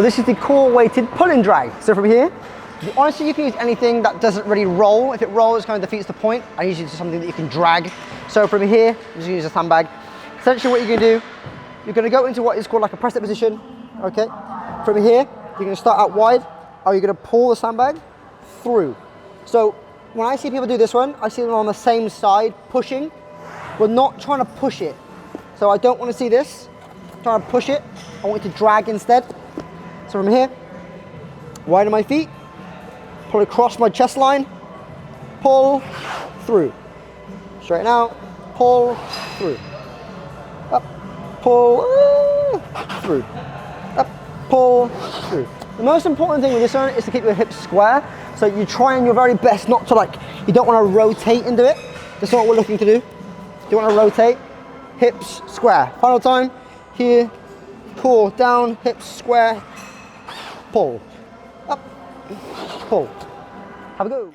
This is the core weighted pull and drag. So from here, honestly, you can use anything that doesn't really roll. If it rolls, it kind of defeats the point. I usually use something that you can drag. So from here, I'm just gonna use a sandbag. Essentially what you're gonna do, you're gonna go into what is called like a press it position, okay? From here, you're gonna start out wide, or you're gonna pull the sandbag through. So when I see people do this one, I see them on the same side pushing. We're not trying to push it. So I don't wanna see this, I'm trying to push it. I want you to drag instead. So from here, widen my feet, pull across my chest line, pull through. Straighten out, pull through. Up, pull through. Up, pull through. The most important thing with this one is to keep your hips square. So you're trying your very best not to you don't want to rotate into it. That's not what we're looking to do. You want to rotate, hips square. Final time, here, pull down, hips square, pull, up, pull. Have a go.